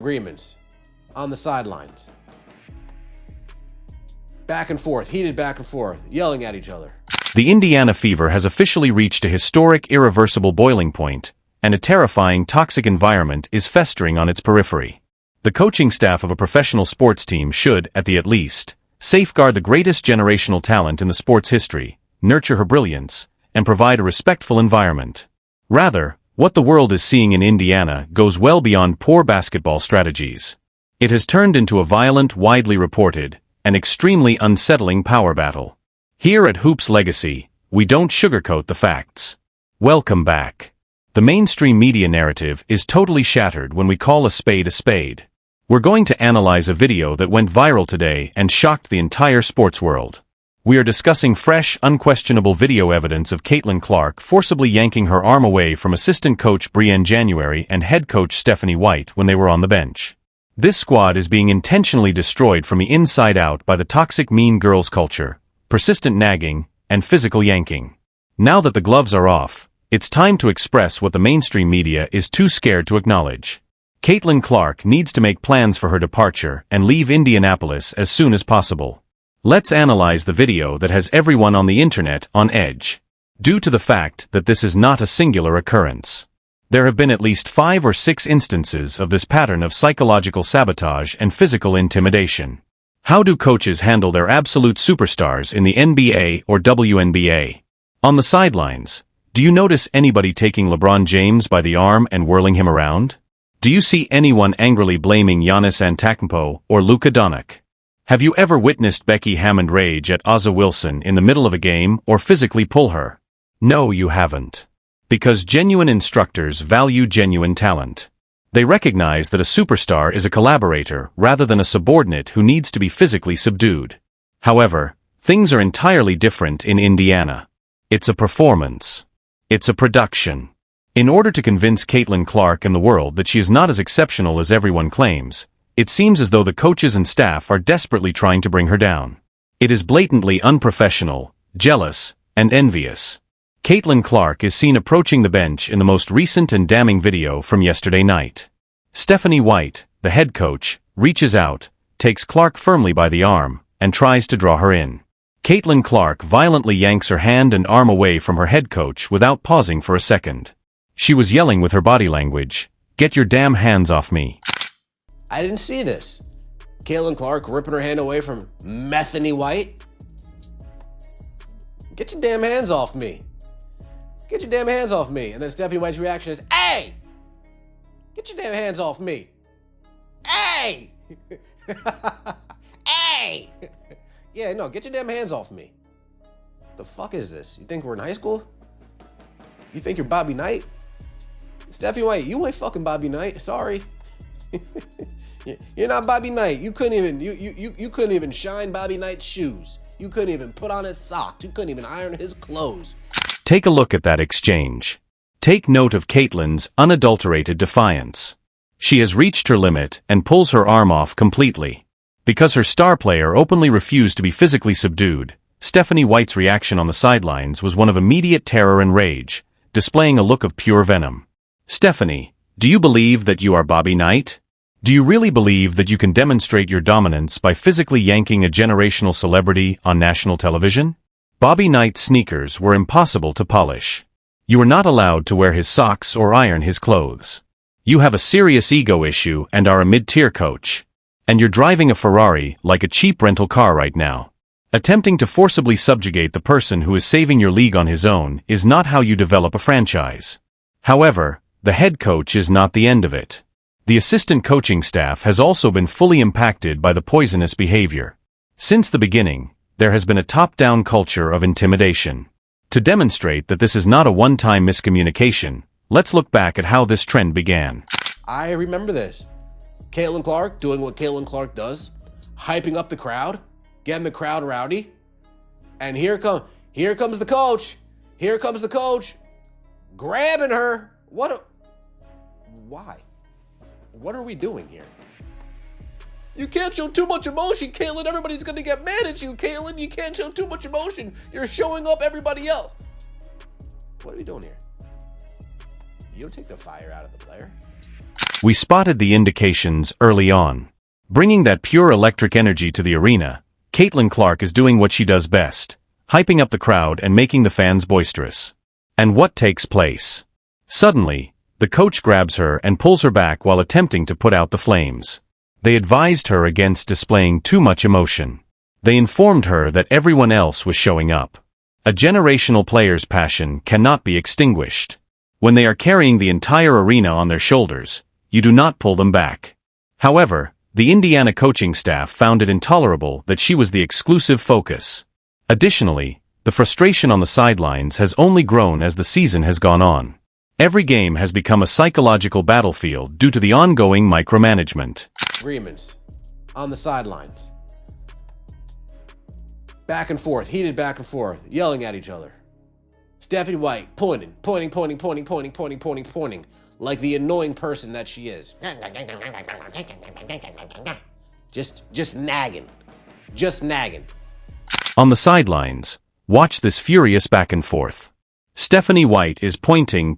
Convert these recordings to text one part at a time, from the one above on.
agreements on the sidelines. Back and forth, heated back and forth, yelling at each other. The Indiana fever has officially reached a historic, irreversible boiling point, and a terrifying, toxic environment is festering on its periphery. The coaching staff of a professional sports team should, at the least, safeguard the greatest generational talent in the sport's history, nurture her brilliance, and provide a respectful environment. Rather, what the world is seeing in Indiana goes well beyond poor basketball strategies. It has turned into a violent, widely reported, and extremely unsettling power battle. Here at Hoops Legacy, we don't sugarcoat the facts. Welcome back. The mainstream media narrative is totally shattered when we call a spade a spade. We're going to analyze a video that went viral today and shocked the entire sports world. We are discussing fresh, unquestionable video evidence of Caitlin Clark forcibly yanking her arm away from assistant coach Brienne January and head coach Stephanie White when they were on the bench. This squad is being intentionally destroyed from the inside out by the toxic mean girls culture, persistent nagging, and physical yanking. Now that the gloves are off, it's time to express what the mainstream media is too scared to acknowledge. Caitlin Clark needs to make plans for her departure and leave Indianapolis as soon as possible. Let's analyze the video that has everyone on the internet on edge. Due to the fact that this is not a singular occurrence, there have been at least 5 or 6 instances of this pattern of psychological sabotage and physical intimidation. How do coaches handle their absolute superstars in the NBA or WNBA? On the sidelines, do you notice anybody taking LeBron James by the arm and whirling him around? Do you see anyone angrily blaming Giannis Antetokounmpo or Luka Doncic? Have you ever witnessed Becky Hammond rage at A'ja Wilson in the middle of a game or physically pull her? No, you haven't. Because genuine instructors value genuine talent. They recognize that a superstar is a collaborator rather than a subordinate who needs to be physically subdued. However, things are entirely different in Indiana. It's a performance. It's a production. In order to convince Caitlin Clark and the world that she is not as exceptional as everyone claims, it seems as though the coaches and staff are desperately trying to bring her down. It is blatantly unprofessional, jealous, and envious. Caitlin Clark is seen approaching the bench in the most recent and damning video from yesterday night. Stephanie White, the head coach, reaches out, takes Clark firmly by the arm, and tries to draw her in. Caitlin Clark violently yanks her hand and arm away from her head coach without pausing for a second. She was yelling with her body language, "Get your damn hands off me." I didn't see this. Caitlin Clark ripping her hand away from Stephanie White. Get your damn hands off me. Get your damn hands off me. And then Stephanie White's reaction is, "Hey! Get your damn hands off me. Hey! Hey! Yeah, no, get your damn hands off me." The fuck is this? You think we're in high school? You think you're Bobby Knight? Stephanie White, you ain't fucking Bobby Knight. Sorry. You're not Bobby Knight. You couldn't even shine Bobby Knight's shoes. You couldn't even put on his socks. You couldn't even iron his clothes. Take a look at that exchange. Take note of Caitlin's unadulterated defiance. She has reached her limit and pulls her arm off completely. Because her star player openly refused to be physically subdued, Stephanie White's reaction on the sidelines was one of immediate terror and rage, displaying a look of pure venom. Stephanie, do you believe that you are Bobby Knight? Do you really believe that you can demonstrate your dominance by physically yanking a generational celebrity on national television? Bobby Knight's sneakers were impossible to polish. You were not allowed to wear his socks or iron his clothes. You have a serious ego issue and are a mid-tier coach. And you're driving a Ferrari like a cheap rental car right now. Attempting to forcibly subjugate the person who is saving your league on his own is not how you develop a franchise. However, the head coach is not the end of it. The assistant coaching staff has also been fully impacted by the poisonous behavior. Since the beginning, there has been a top-down culture of intimidation. To demonstrate that this is not a one-time miscommunication, let's look back at how this trend began. I remember this. Caitlin Clark doing what Caitlin Clark does, hyping up the crowd, getting the crowd rowdy. And here comes the coach. Here comes the coach, grabbing her. Why? What are we doing here? You can't show too much emotion, Caitlin. Everybody's gonna get mad at you, Caitlin. You can't show too much emotion. You're showing up everybody else. What are we doing here? You don't take the fire out of the player. We spotted the indications early on. Bringing that pure electric energy to the arena, Caitlin Clark is doing what she does best, hyping up the crowd and making the fans boisterous. And what takes place? Suddenly, the coach grabs her and pulls her back while attempting to put out the flames. They advised her against displaying too much emotion. They informed her that everyone else was showing up. A generational player's passion cannot be extinguished. When they are carrying the entire arena on their shoulders, you do not pull them back. However, the Indiana coaching staff found it intolerable that she was the exclusive focus. Additionally, the frustration on the sidelines has only grown as the season has gone on. Every game has become a psychological battlefield due to the ongoing micromanagement. Agreements on the sidelines. Back and forth, heated back and forth, yelling at each other. Stephanie White pointing, like the annoying person that she is. Just nagging. Just nagging. On the sidelines, watch this furious back and forth. Stephanie White is pointing,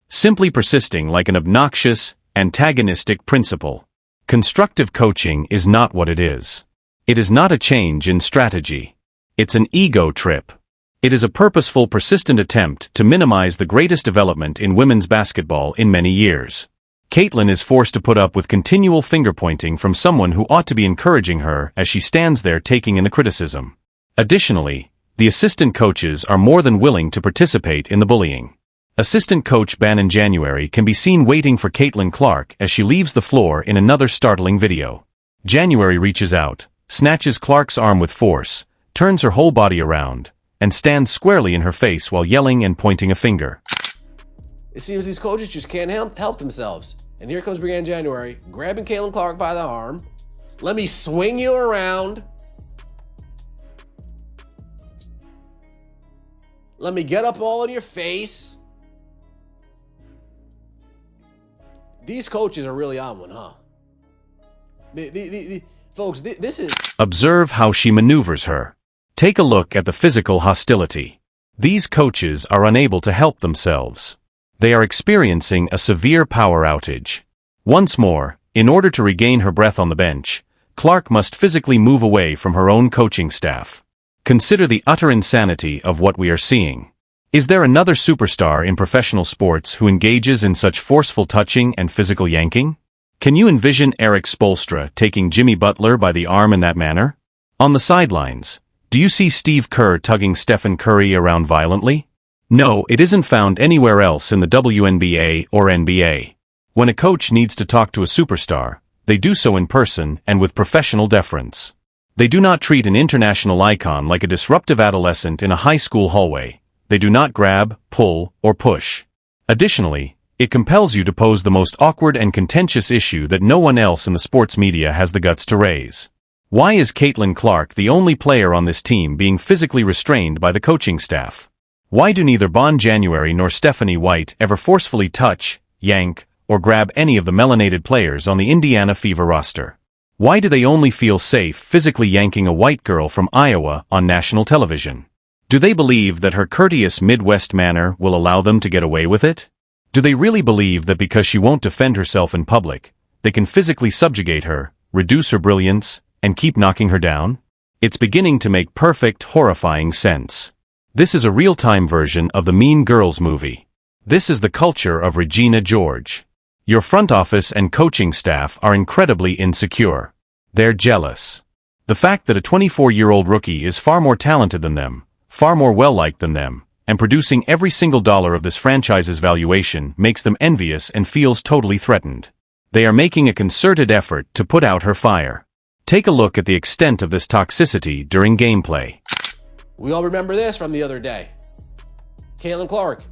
simply persisting like an obnoxious, antagonistic principal. Constructive coaching is not what it is. It is not a change in strategy. It's an ego trip. It is a purposeful, persistent attempt to minimize the greatest development in women's basketball in many years. Caitlin is forced to put up with continual finger-pointing from someone who ought to be encouraging her as she stands there taking in the criticism. Additionally, the assistant coaches are more than willing to participate in the bullying. Assistant coach Bannon January can be seen waiting for Caitlin Clark as she leaves the floor in another startling video. January reaches out, snatches Clark's arm with force, turns her whole body around, and stands squarely in her face while yelling and pointing a finger. It seems these coaches just can't help themselves. And here comes Brianne January, grabbing Caitlin Clark by the arm. Let me swing you around. Let me get up all in your face. These coaches are really on one, huh? Folks, this is... Observe how she maneuvers her. Take a look at the physical hostility. These coaches are unable to help themselves. They are experiencing a severe power outage. Once more, in order to regain her breath on the bench, Clark must physically move away from her own coaching staff. Consider the utter insanity of what we are seeing. Is there another superstar in professional sports who engages in such forceful touching and physical yanking? Can you envision Eric Spoelstra taking Jimmy Butler by the arm in that manner? On the sidelines, do you see Steve Kerr tugging Stephen Curry around violently? No, it isn't found anywhere else in the WNBA or NBA. When a coach needs to talk to a superstar, they do so in person and with professional deference. They do not treat an international icon like a disruptive adolescent in a high school hallway. They do not grab, pull, or push. Additionally, it compels you to pose the most awkward and contentious issue that no one else in the sports media has the guts to raise. Why is Caitlin Clark the only player on this team being physically restrained by the coaching staff? Why do neither Bon January nor Stephanie White ever forcefully touch, yank, or grab any of the melanated players on the Indiana Fever roster? Why do they only feel safe physically yanking a white girl from Iowa on national television? Do they believe that her courteous Midwest manner will allow them to get away with it? Do they really believe that because she won't defend herself in public, they can physically subjugate her, reduce her brilliance, and keep knocking her down? It's beginning to make perfect, horrifying sense. This is a real-time version of the Mean Girls movie. This is the culture of Regina George. Your front office and coaching staff are incredibly insecure. They're jealous. The fact that a 24-year-old rookie is far more talented than them, far more well-liked than them, and producing every single dollar of this franchise's valuation makes them envious and feels totally threatened. They are making a concerted effort to put out her fire. Take a look at the extent of this toxicity during gameplay. We all remember this from the other day. Caitlin Clark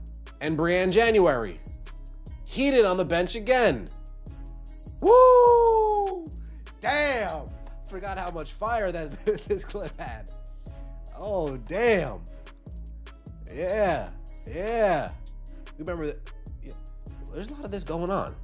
and Brianne January heated on the bench again. Woo! Damn! Forgot how much fire that this clip had. Oh, damn. Yeah. Remember that? Yeah. There's a lot of this going on.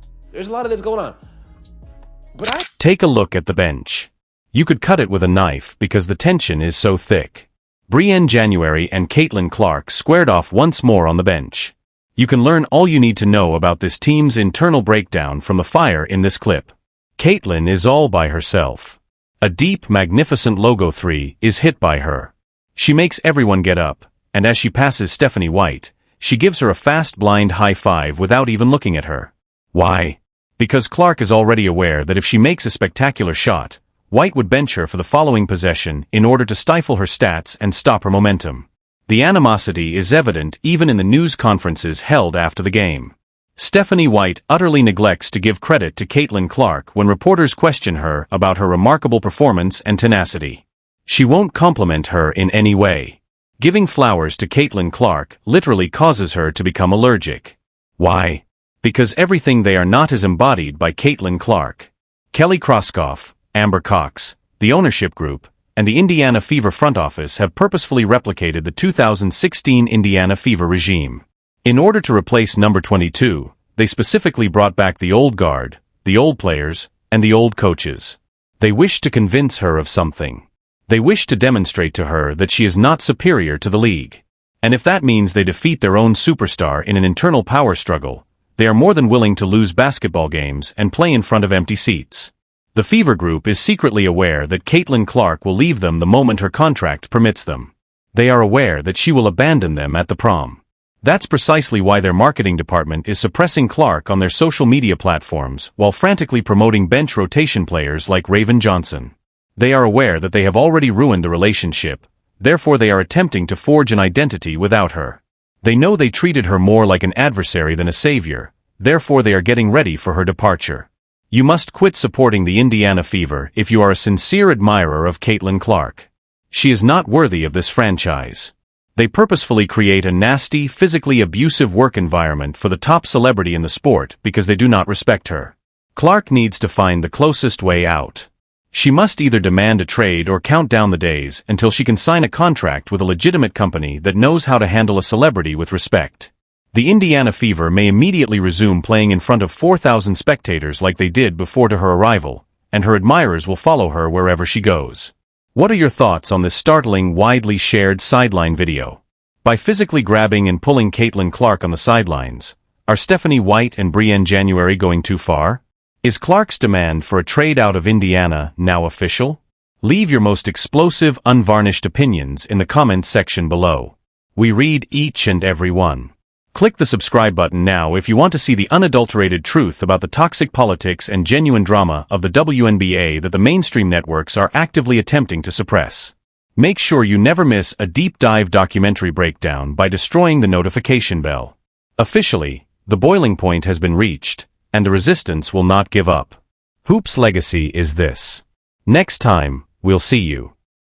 But Take a look at the bench. You could cut it with a knife because the tension is so thick. Brianne January and Caitlin Clark squared off once more on the bench. You can learn all you need to know about this team's internal breakdown from the fire in this clip. Caitlin is all by herself. A deep, magnificent logo 3 is hit by her. She makes everyone get up, and as she passes Stephanie White, she gives her a fast blind high five without even looking at her. Why? Because Clark is already aware that if she makes a spectacular shot, White would bench her for the following possession in order to stifle her stats and stop her momentum. The animosity is evident even in the news conferences held after the game. Stephanie White utterly neglects to give credit to Caitlin Clark when reporters question her about her remarkable performance and tenacity. She won't compliment her in any way. Giving flowers to Caitlin Clark literally causes her to become allergic. Why? Because everything they are not is embodied by Caitlin Clark. Kelly Kroskoff, Amber Cox, the ownership group, and the Indiana Fever front office have purposefully replicated the 2016 Indiana Fever regime. In order to replace number 22, they specifically brought back the old guard, the old players, and the old coaches. They wish to convince her of something. They wish to demonstrate to her that she is not superior to the league. And if that means they defeat their own superstar in an internal power struggle, they are more than willing to lose basketball games and play in front of empty seats. The Fever Group is secretly aware that Caitlin Clark will leave them the moment her contract permits them. They are aware that she will abandon them at the prom. That's precisely why their marketing department is suppressing Clark on their social media platforms while frantically promoting bench rotation players like Raven Johnson. They are aware that they have already ruined the relationship, therefore they are attempting to forge an identity without her. They know they treated her more like an adversary than a savior, therefore they are getting ready for her departure. You must quit supporting the Indiana Fever if you are a sincere admirer of Caitlin Clark. She is not worthy of this franchise. They purposefully create a nasty, physically abusive work environment for the top celebrity in the sport because they do not respect her. Clark needs to find the closest way out. She must either demand a trade or count down the days until she can sign a contract with a legitimate company that knows how to handle a celebrity with respect. The Indiana Fever may immediately resume playing in front of 4,000 spectators like they did before to her arrival, and her admirers will follow her wherever she goes. What are your thoughts on this startling, widely shared sideline video? By physically grabbing and pulling Caitlin Clark on the sidelines, are Stephanie White and Brienne January going too far? Is Clark's demand for a trade out of Indiana now official? Leave your most explosive, unvarnished opinions in the comments section below. We read each and every one. Click the subscribe button now if you want to see the unadulterated truth about the toxic politics and genuine drama of the WNBA that the mainstream networks are actively attempting to suppress. Make sure you never miss a deep dive documentary breakdown by destroying the notification bell. Officially, the boiling point has been reached, and the resistance will not give up. Hoop's legacy is this. Next time, we'll see you.